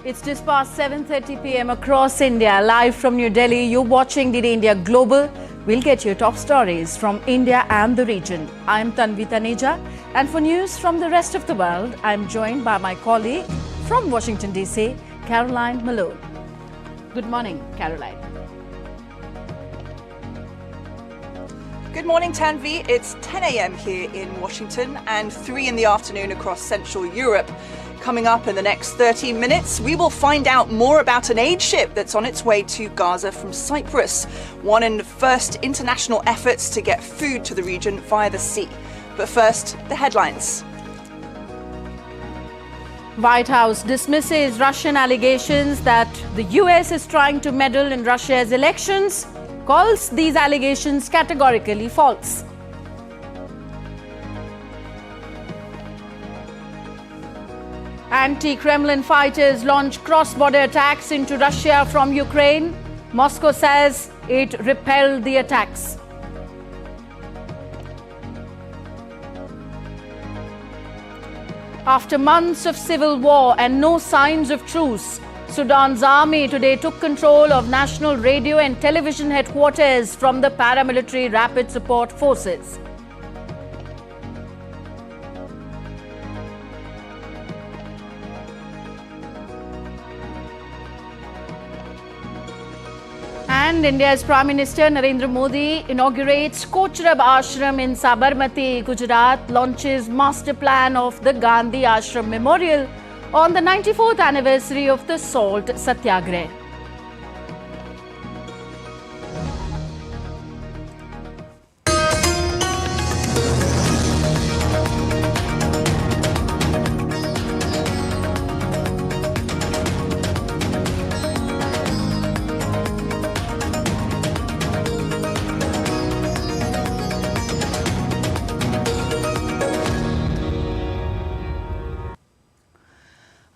It's just past 7:30 p.m. across India. Live from New Delhi, you're watching DD India Global. We'll get you top stories from India and the region. I'm Tanvi Taneja, and for news from the rest of the world, I'm joined by my colleague from Washington, D.C., Caroline Malone. Good morning, Caroline. Good morning, Tanvi. It's 10 a.m. here in Washington and 3 in the afternoon across Central Europe. Coming up in the next 30 minutes, we will find out more about an aid ship that's on its way to Gaza from Cyprus, one in the first international efforts to get food to the region via the sea. But first, the headlines. White House dismisses Russian allegations that the US is trying to meddle in Russia's elections, calls these allegations categorically false. Anti-Kremlin fighters launch cross-border attacks into Russia from Ukraine. Moscow says it repelled the attacks. After months of civil war and no signs of truce, Sudan's army today took control of national radio and television headquarters from the paramilitary rapid support forces. And India's Prime Minister Narendra Modi inaugurates Ashram in Sabarmati, Gujarat, launches master plan of the Gandhi Ashram Memorial on the 94th anniversary of the Salt Satyagrah.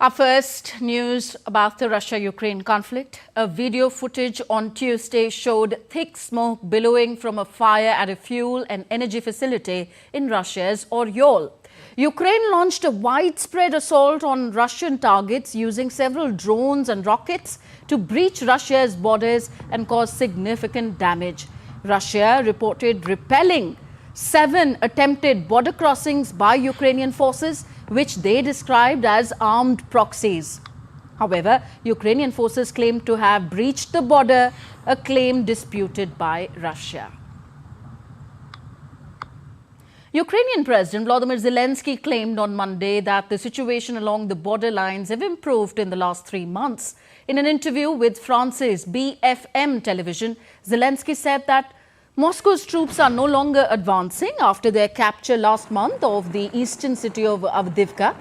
Our first news about the Russia-Ukraine conflict. A video footage on Tuesday showed thick smoke billowing from a fire at a fuel and energy facility in Russia's Oryol. Ukraine launched a widespread assault on Russian targets using several drones and rockets to breach Russia's borders and cause significant damage. Russia reported repelling 7 attempted border crossings by Ukrainian forces, which they described as armed proxies. However, Ukrainian forces claimed to have breached the border, a claim disputed by Russia. Ukrainian President Volodymyr Zelensky claimed on Monday that the situation along the border lines have improved in the last 3 months. In an interview with France's BFM television, Zelensky said that Moscow's troops are no longer advancing after their capture last month of the eastern city of Avdiivka.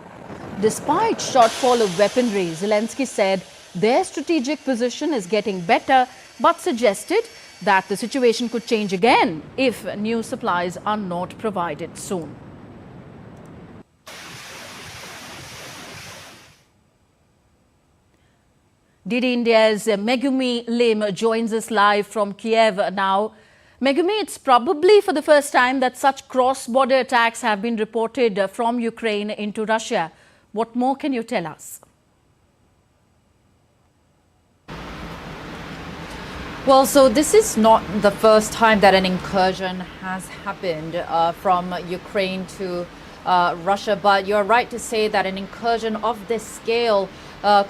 Despite shortfall of weaponry, Zelensky said their strategic position is getting better, but suggested that the situation could change again if new supplies are not provided soon. DD India's Megumi Lim joins us live from Kiev now. Megumi, it's probably for the first time that such cross-border attacks have been reported from Ukraine into Russia. What more can you tell us? Well, so this is not the first time that an incursion has happened from Ukraine to Russia, but you're right to say that an incursion of this scale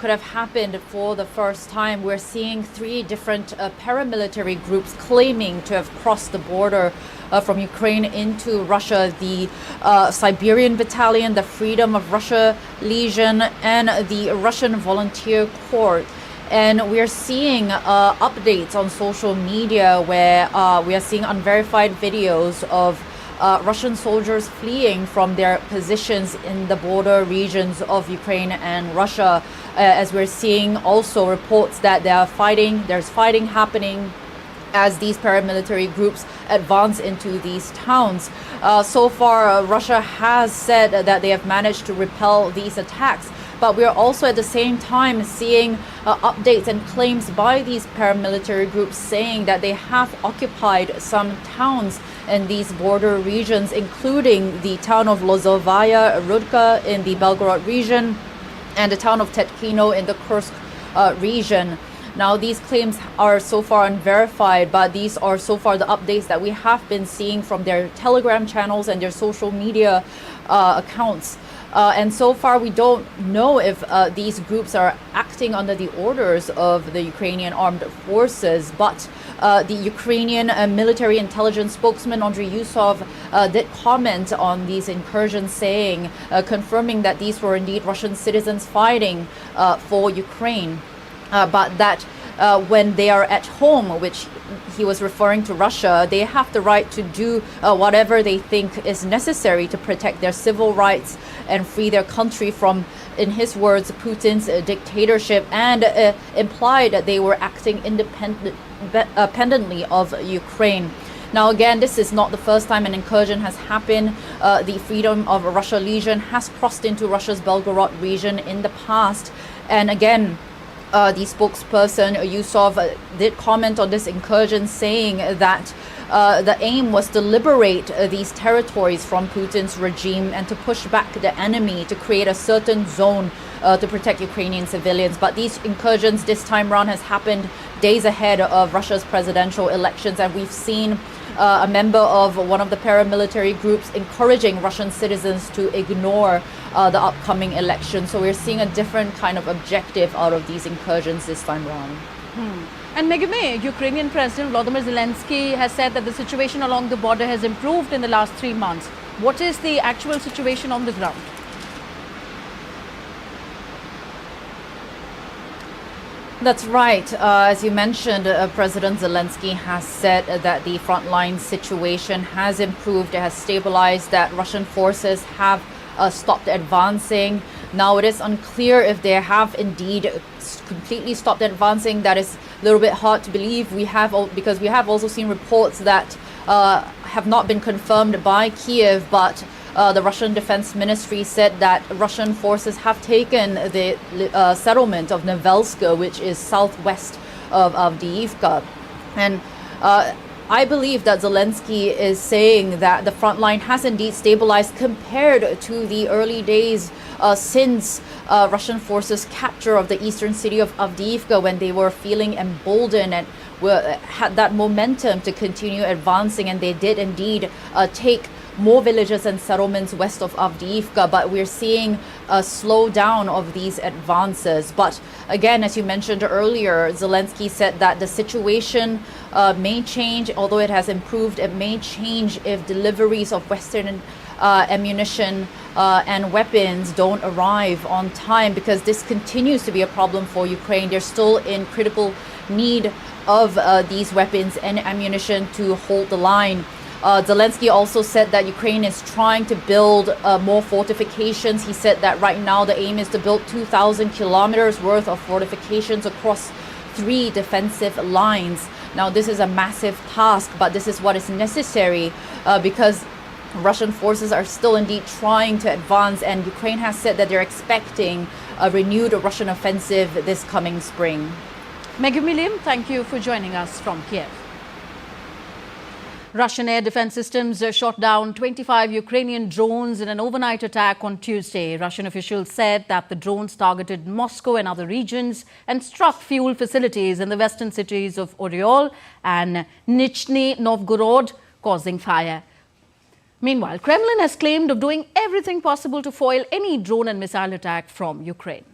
could have happened for the first time. We're seeing 3 different paramilitary groups claiming to have crossed the border from Ukraine into Russia. The Siberian Battalion, the Freedom of Russia Legion, and the Russian Volunteer Corps. And we're seeing updates on social media where we are seeing unverified videos of Russian soldiers fleeing from their positions in the border regions of Ukraine and Russia, as we're seeing also reports that there's fighting happening as these paramilitary groups advance into these towns. So far, Russia has said that they have managed to repel these attacks, but we're also at the same time seeing updates and claims by these paramilitary groups saying that they have occupied some towns in these border regions, including the town of Lozovaya Rudka in the Belgorod region, and the town of Tetkino in the Kursk region. Now, these claims are so far unverified, but these are so far the updates that we have been seeing from their Telegram channels and their social media accounts. And so far, we don't know if these groups are acting under the orders of the Ukrainian armed forces. But the Ukrainian military intelligence spokesman, Andriy Yusov, did comment on these incursions, saying, confirming that these were indeed Russian citizens fighting for Ukraine. But that when they are at home, which he was referring to Russia, they have the right to do whatever they think is necessary to protect their civil rights and free their country from, in his words, Putin's dictatorship, and implied that they were acting independently of Ukraine. Now, again, this is not the first time an incursion has happened. The Freedom of Russia Legion has crossed into Russia's Belgorod region in the past. And again, the spokesperson, Yusov, did comment on this incursion, saying that the aim was to liberate these territories from Putin's regime and to push back the enemy, to create a certain zone to protect Ukrainian civilians. But these incursions this time around has happened days ahead of Russia's presidential elections, and we've seen a member of one of the paramilitary groups encouraging Russian citizens to ignore the upcoming election. So we're seeing a different kind of objective out of these incursions this time around. And Megumi, Ukrainian President Volodymyr Zelensky has said that the situation along the border has improved in the last 3 months. What is the actual situation on the ground? That's right. As you mentioned, President Zelensky has said that the frontline situation has improved, it has stabilized, that Russian forces have stopped advancing. Now, it is unclear if they have indeed completely stopped advancing. That is a little bit hard to believe. Because we have also seen reports that have not been confirmed by Kiev, but the Russian Defense Ministry said that Russian forces have taken the settlement of Novelska, which is southwest of Avdiivka. And I believe that Zelensky is saying that the front line has indeed stabilized compared to the early days since Russian forces' capture of the eastern city of Avdiivka, when they were feeling emboldened and had that momentum to continue advancing. And they did indeed take more villages and settlements west of Avdiivka, but we're seeing a slowdown of these advances. But again, as you mentioned earlier, Zelensky said that the situation may change, although it has improved. It may change if deliveries of Western ammunition and weapons don't arrive on time, because this continues to be a problem for Ukraine. They're still in critical need of these weapons and ammunition to hold the line. Zelensky also said that Ukraine is trying to build more fortifications. He said that right now the aim is to build 2,000 kilometers worth of fortifications across 3 defensive lines. Now, this is a massive task, but this is what is necessary because Russian forces are still indeed trying to advance, and Ukraine has said that they're expecting a renewed Russian offensive this coming spring. Megumi Lim, thank you for joining us from Kiev. Russian air defense systems shot down 25 Ukrainian drones in an overnight attack on Tuesday. Russian officials said that the drones targeted Moscow and other regions and struck fuel facilities in the western cities of Oryol and Nizhny Novgorod, causing fire. Meanwhile, Kremlin has claimed of doing everything possible to foil any drone and missile attack from Ukraine.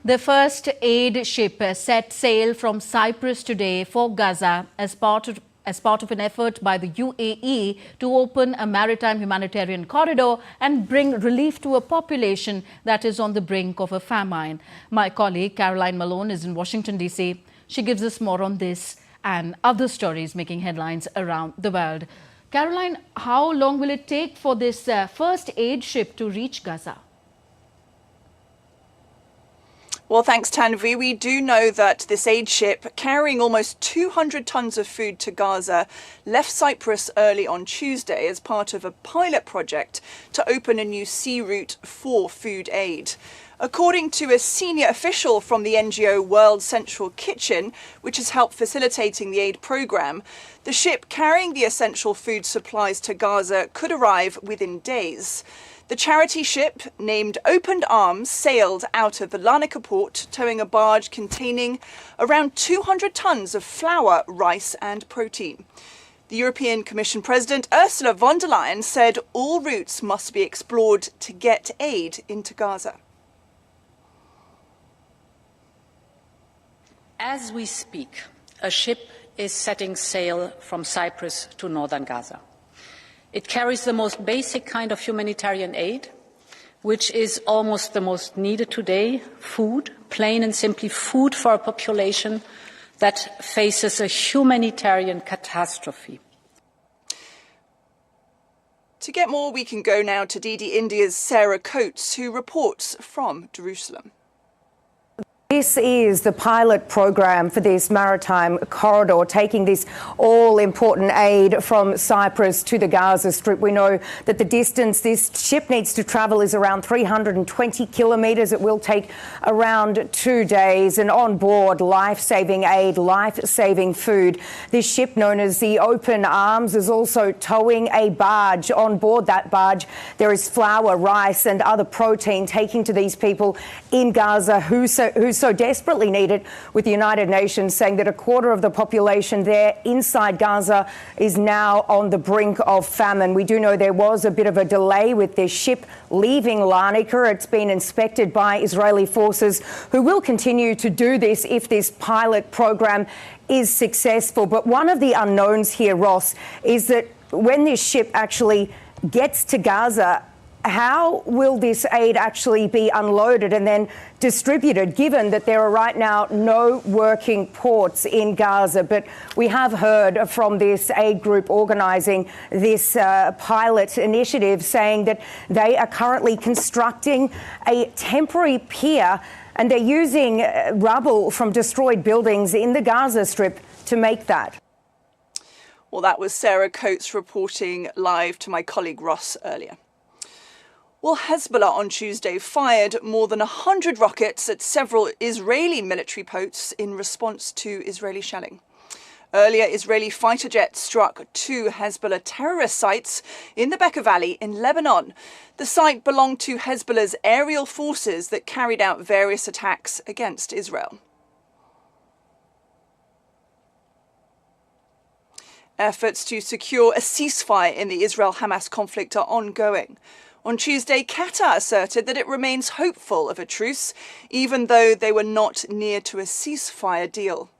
The first aid ship set sail from Cyprus today for Gaza as part of an effort by the UAE to open a maritime humanitarian corridor and bring relief to a population that is on the brink of a famine. My colleague Caroline Malone is in Washington, D.C. She gives us more on this and other stories making headlines around the world. Caroline, how long will it take for this first aid ship to reach Gaza? Well, thanks, Tanvi. We do know that this aid ship, carrying almost 200 tons of food to Gaza, left Cyprus early on Tuesday as part of a pilot project to open a new sea route for food aid. According to a senior official from the NGO World Central Kitchen, which has helped facilitating the aid programme, the ship carrying the essential food supplies to Gaza could arrive within days. The charity ship, named Open Arms, sailed out of the Larnaca port, towing a barge containing around 200 tons of flour, rice and protein. The European Commission President Ursula von der Leyen said all routes must be explored to get aid into Gaza. As we speak, a ship is setting sail from Cyprus to northern Gaza. It carries the most basic kind of humanitarian aid, which is almost the most needed today, food, plain and simply food for a population that faces a humanitarian catastrophe. To get more, we can go now to DD India's Sarah Coates, who reports from Jerusalem. This is the pilot program for this maritime corridor, taking this all-important aid from Cyprus to the Gaza Strip. We know that the distance this ship needs to travel is around 320 kilometres. It will take around 2 days. And on board, life-saving aid, life-saving food. This ship, known as the Open Arms, is also towing a barge. On board that barge, there is flour, rice and other protein taking to these people in Gaza who so desperately need it, with the United Nations saying that a quarter of the population there inside Gaza is now on the brink of famine. We do know there was a bit of a delay with this ship leaving Larnaca. It's been inspected by Israeli forces, who will continue to do this if this pilot program is successful. But one of the unknowns here, Ross, is that when this ship actually gets to Gaza, how will this aid actually be unloaded and then distributed, given that there are right now no working ports in Gaza? But we have heard from this aid group organising this pilot initiative saying that they are currently constructing a temporary pier, and they're using rubble from destroyed buildings in the Gaza Strip to make that. Well, that was Sarah Coates reporting live to my colleague Ross earlier. Well, Hezbollah on Tuesday fired more than 100 rockets at several Israeli military posts in response to Israeli shelling. Earlier, Israeli fighter jets struck 2 Hezbollah terrorist sites in the Bekaa Valley in Lebanon. The site belonged to Hezbollah's aerial forces that carried out various attacks against Israel. Efforts to secure a ceasefire in the Israel-Hamas conflict are ongoing. On Tuesday, Qatar asserted that it remains hopeful of a truce, even though they were not near to a ceasefire deal.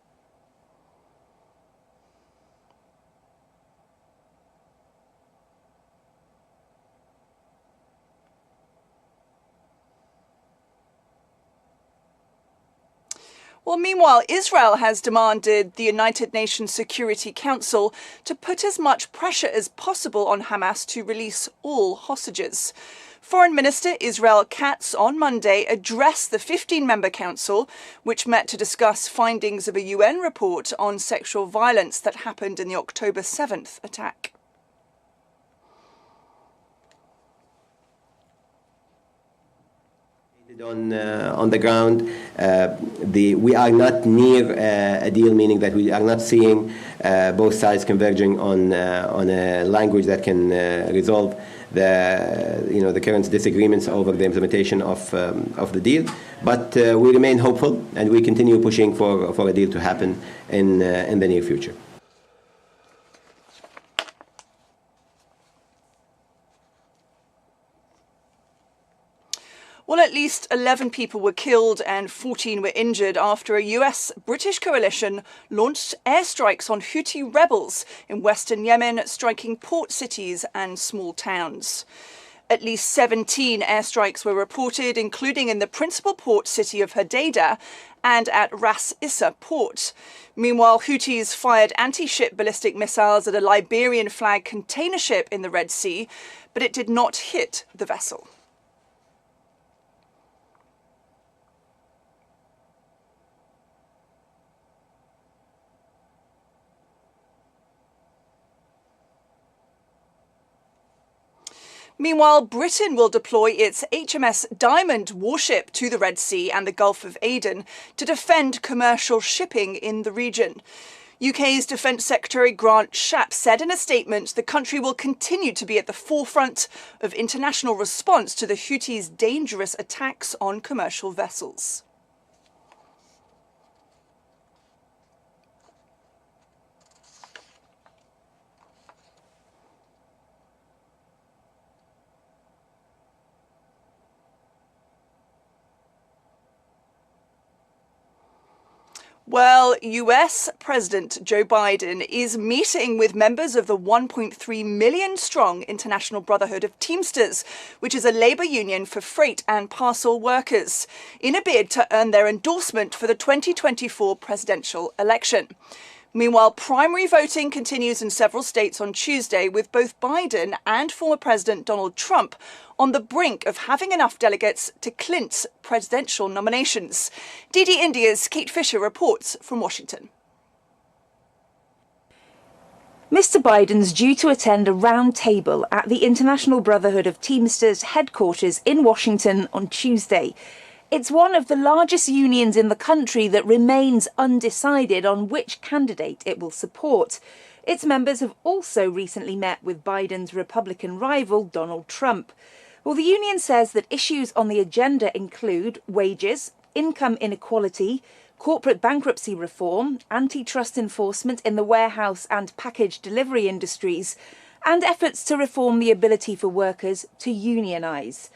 Well, meanwhile, Israel has demanded the United Nations Security Council to put as much pressure as possible on Hamas to release all hostages. Foreign Minister Israel Katz on Monday addressed the 15-member council, which met to discuss findings of a UN report on sexual violence that happened in the October 7th attack. On the ground, we are not near a deal, meaning that we are not seeing both sides converging on a language that can resolve the current disagreements over the implementation of the deal. But we remain hopeful, and we continue pushing for a deal to happen in the near future. Well, at least 11 people were killed and 14 were injured after a US-British coalition launched airstrikes on Houthi rebels in western Yemen, striking port cities and small towns. At least 17 airstrikes were reported, including in the principal port city of Hodeidah and at Ras Issa port. Meanwhile, Houthis fired anti-ship ballistic missiles at a Liberian-flagged container ship in the Red Sea, but it did not hit the vessel. Meanwhile, Britain will deploy its HMS Diamond warship to the Red Sea and the Gulf of Aden to defend commercial shipping in the region. UK's Defence Secretary Grant Shapps said in a statement the country will continue to be at the forefront of international response to the Houthis' dangerous attacks on commercial vessels. Well, US President Joe Biden is meeting with members of the 1.3 million strong International Brotherhood of Teamsters, which is a labour union for freight and parcel workers, in a bid to earn their endorsement for the 2024 presidential election. Meanwhile, primary voting continues in several states on Tuesday, with both Biden and former President Donald Trump on the brink of having enough delegates to clinch presidential nominations. DD India's Kate Fisher reports from Washington. Mr. Biden's due to attend a round table at the International Brotherhood of Teamsters headquarters in Washington on Tuesday. It's one of the largest unions in the country that remains undecided on which candidate it will support. Its members have also recently met with Biden's Republican rival, Donald Trump. Well, the union says that issues on the agenda include wages, income inequality, corporate bankruptcy reform, antitrust enforcement in the warehouse and package delivery industries, and efforts to reform the ability for workers to unionize.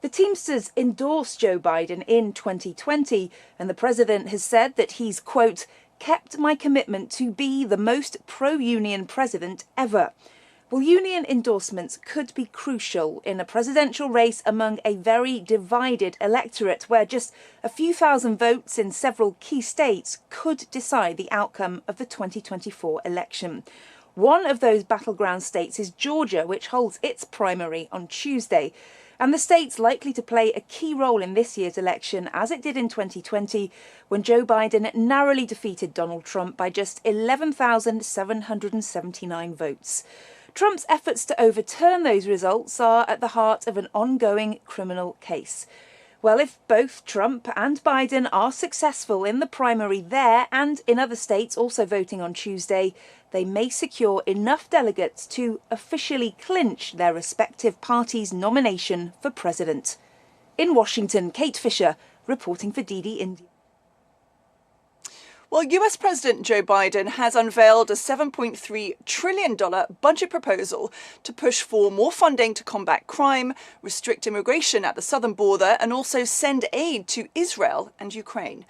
The Teamsters endorsed Joe Biden in 2020, and the president has said that he's, quote, kept my commitment to be the most pro-union president ever. Well, union endorsements could be crucial in a presidential race among a very divided electorate where just a few thousand votes in several key states could decide the outcome of the 2024 election. One of those battleground states is Georgia, which holds its primary on Tuesday. And the state's likely to play a key role in this year's election, as it did in 2020, when Joe Biden narrowly defeated Donald Trump by just 11,779 votes. Trump's efforts to overturn those results are at the heart of an ongoing criminal case. Well, if both Trump and Biden are successful in the primary there and in other states also voting on Tuesday, they may secure enough delegates to officially clinch their respective parties' nomination for president. In Washington, Kate Fisher, reporting for DD India. Well, US President Joe Biden has unveiled a $7.3 trillion budget proposal to push for more funding to combat crime, restrict immigration at the southern border, and also send aid to Israel and Ukraine.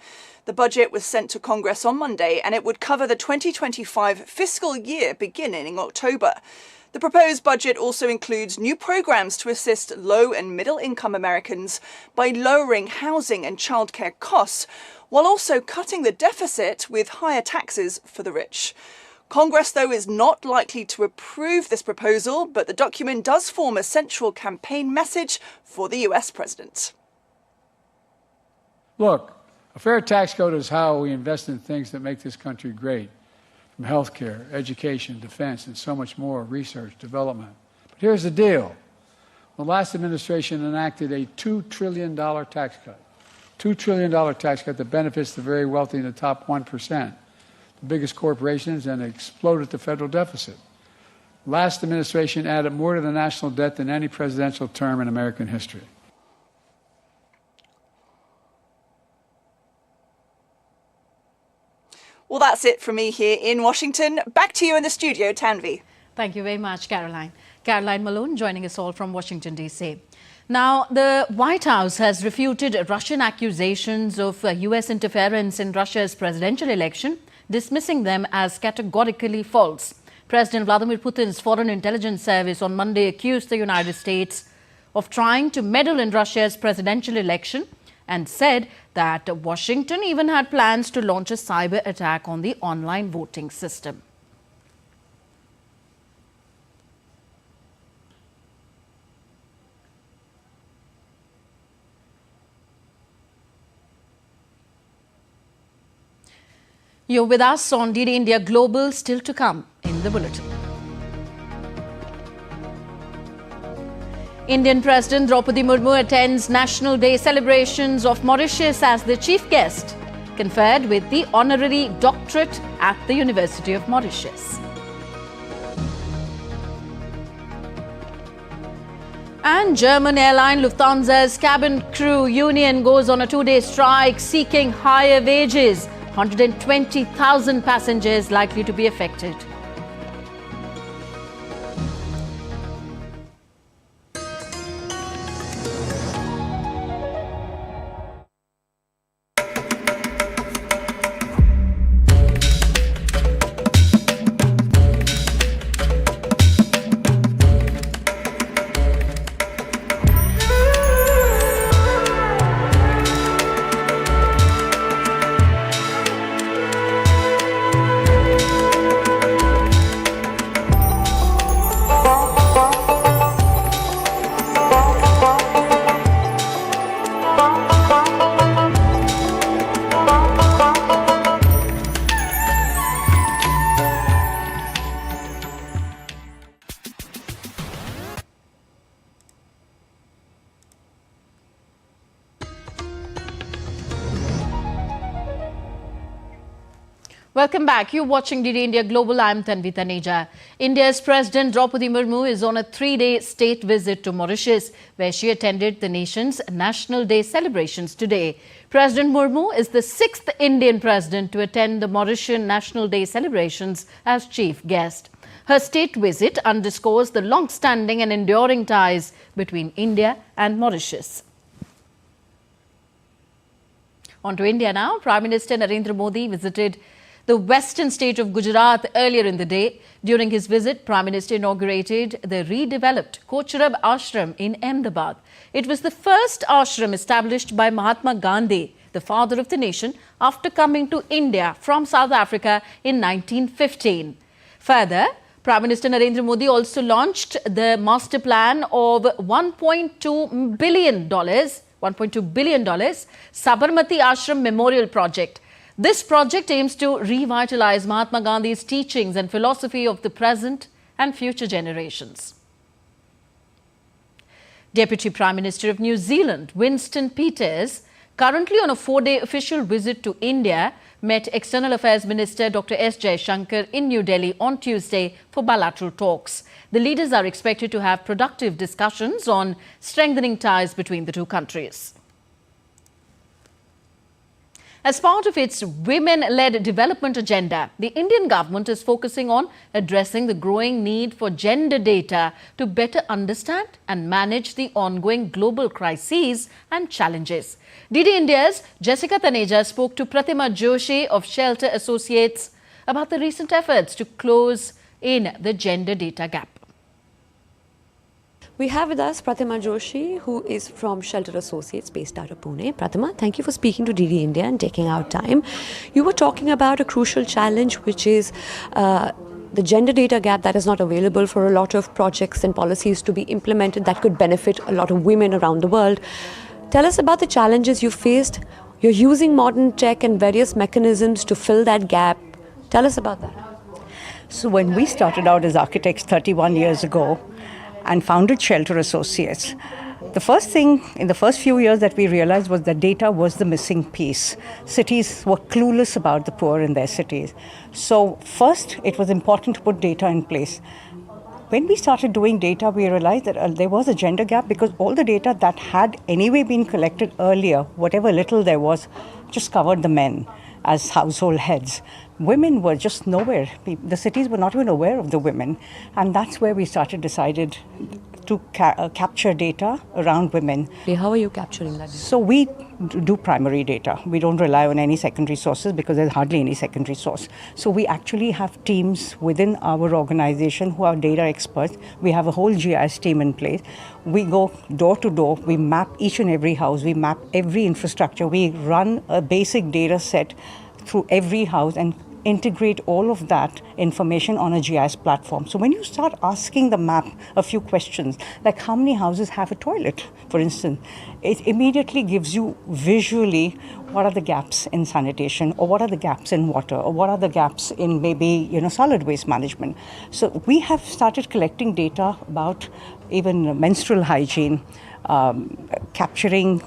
The budget was sent to Congress on Monday, and it would cover the 2025 fiscal year beginning in October. The proposed budget also includes new programs to assist low and middle income Americans by lowering housing and childcare costs, while also cutting the deficit with higher taxes for the rich. Congress, though, is not likely to approve this proposal, but the document does form a central campaign message for the US president. Look, a fair tax code is how we invest in things that make this country great, from healthcare, education, defense, and so much more, research, development. But here's the deal. The last administration enacted a $2 trillion tax cut. $2 trillion tax cut that benefits the very wealthy in the top 1%, the biggest corporations, and exploded the federal deficit. Last administration added more to the national debt than any presidential term in American history. Well, that's it from me here in Washington. Back to you in the studio, Tanvi. Thank you very much, Caroline. Caroline Malone joining us all from Washington, D.C. Now, the White House has refuted Russian accusations of U.S. interference in Russia's presidential election, dismissing them as categorically false. President Vladimir Putin's Foreign Intelligence Service on Monday accused the United States of trying to meddle in Russia's presidential election and said that Washington even had plans to launch a cyber attack on the online voting system. You're with us on DD India Global, still to come in the bulletin. Indian President Draupadi Murmu attends National Day celebrations of Mauritius as the chief guest, conferred with the honorary doctorate at the University of Mauritius. And German airline Lufthansa's cabin crew union goes on a two-day strike seeking higher wages. 120,000 passengers likely to be affected. Welcome back. You're watching DD India Global. I'm Tanvi Taneja. India's President Draupadi Murmu is on a three-day state visit to Mauritius, where she attended the nation's National Day celebrations today. President Murmu is the sixth Indian president to attend the Mauritian National Day celebrations as chief guest. Her state visit underscores the long-standing and enduring ties between India and Mauritius. On to India now. Prime Minister Narendra Modi visited the western state of Gujarat earlier in the day. During his visit, Prime Minister inaugurated the redeveloped Kochurab Ashram in Ahmedabad. It was the first ashram established by Mahatma Gandhi, the father of the nation, after coming to India from South Africa in 1915. Further, Prime Minister Narendra Modi also launched the master plan of $1.2 billion Sabarmati Ashram Memorial Project. This project aims to revitalize Mahatma Gandhi's teachings and philosophy of the present and future generations. Deputy Prime Minister of New Zealand, Winston Peters, currently on a four-day official visit to India, met External Affairs Minister Dr. S. Jaishankar in New Delhi on Tuesday for bilateral talks. The leaders are expected to have productive discussions on strengthening ties between the two countries. As part of its women-led development agenda, the Indian government is focusing on addressing the growing need for gender data to better understand and manage the ongoing global crises and challenges. DD India's Jessica Taneja spoke to Pratima Joshi of Shelter Associates about the recent efforts to close in the gender data gap. We have with us Pratima Joshi, who is from Shelter Associates based out of Pune. Pratima, thank you for speaking to DD India and taking out time. You were talking about a crucial challenge, which is the gender data gap that is not available for a lot of projects and policies to be implemented that could benefit a lot of women around the world. Tell us about the challenges you faced. You're using modern tech and various mechanisms to fill that gap. Tell us about that. So when we started out as architects 31 years ago, and founded Shelter Associates, the first thing in the first few years that we realized was that data was the missing piece. Cities were clueless about the poor in their cities. So first, it was important to put data in place. When we started doing data, we realized that there was a gender gap because all the data that had anyway been collected earlier, whatever little there was, just covered the men as household heads. Women were just nowhere. The cities were not even aware of the women. And that's where we decided to capture data around women. How are you capturing that data? So we do primary data. We don't rely on any secondary sources because there's hardly any secondary source. So we actually have teams within our organization who are data experts. We have a whole GIS team in place. We go door to door. We map each and every house. We map every infrastructure. We run a basic data set through every house and integrate all of that information on a GIS platform. So when you start asking the map a few questions, like how many houses have a toilet, for instance, it immediately gives you visually what are the gaps in sanitation, or what are the gaps in water, or what are the gaps in maybe, solid waste management. So we have started collecting data about even menstrual hygiene, capturing,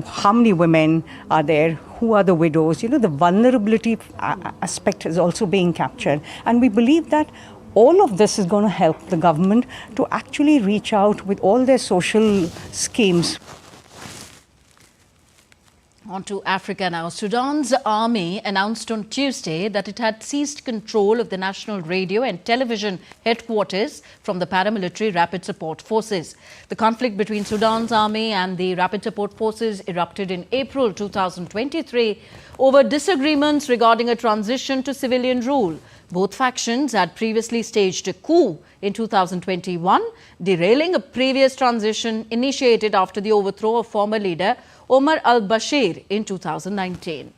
how many women are there, who are the widows, the vulnerability aspect is also being captured. And we believe that all of this is going to help the government to actually reach out with all their social schemes. On to Africa now. Sudan's army announced on Tuesday that it had seized control of the national radio and television headquarters from the paramilitary Rapid Support Forces. The conflict between Sudan's army and the Rapid Support Forces erupted in April 2023 over disagreements regarding a transition to civilian rule. Both factions had previously staged a coup in 2021, derailing a previous transition initiated after the overthrow of former leader Omar al-Bashir in 2019.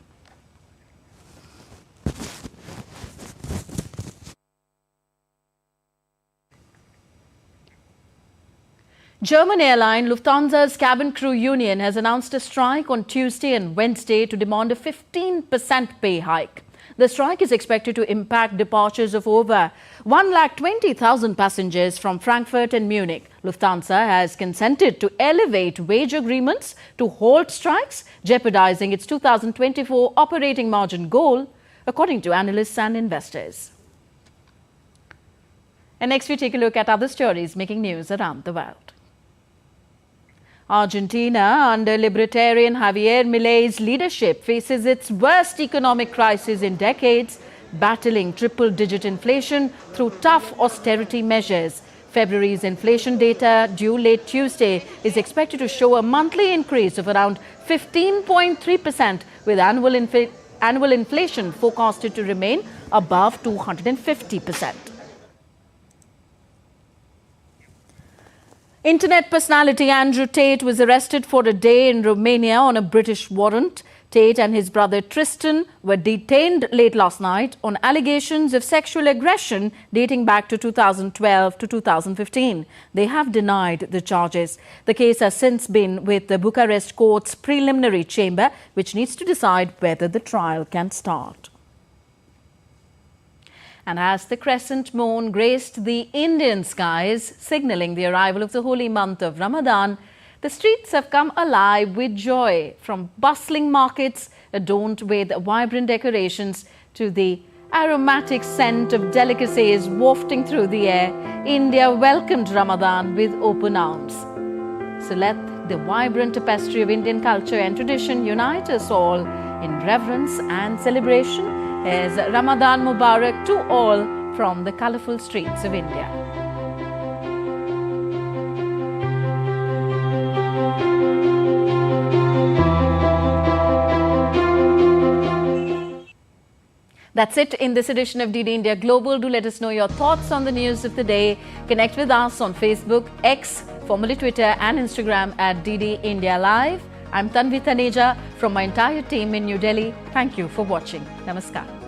German airline Lufthansa's cabin crew union has announced a strike on Tuesday and Wednesday to demand a 15% pay hike. The strike is expected to impact departures of over 120,000 passengers from Frankfurt and Munich. Lufthansa has consented to elevate wage agreements to halt strikes, jeopardizing its 2024 operating margin goal, according to analysts and investors. And next we take a look at other stories making news around the world. Argentina, under libertarian Javier Milei's leadership, faces its worst economic crisis in decades, battling triple-digit inflation through tough austerity measures. February's inflation data, due late Tuesday, is expected to show a monthly increase of around 15.3%, with annual inflation forecasted to remain above 250%. Internet personality Andrew Tate was arrested for a day in Romania on a British warrant. Tate and his brother Tristan were detained late last night on allegations of sexual aggression dating back to 2012 to 2015. They have denied the charges. The case has since been with the Bucharest court's preliminary chamber, which needs to decide whether the trial can start. And as the crescent moon graced the Indian skies, signalling the arrival of the holy month of Ramadan, the streets have come alive with joy, from bustling markets adorned with vibrant decorations to the aromatic scent of delicacies wafting through the air. India welcomed Ramadan with open arms. So let the vibrant tapestry of Indian culture and tradition unite us all in reverence and celebration. Here's Ramadan Mubarak to all from the colourful streets of India. That's it in this edition of DD India Global. Do let us know your thoughts on the news of the day. Connect with us on Facebook, X, formerly Twitter and Instagram at DD India Live. I'm Tanvi Taneja from my entire team in New Delhi. Thank you for watching. Namaskar.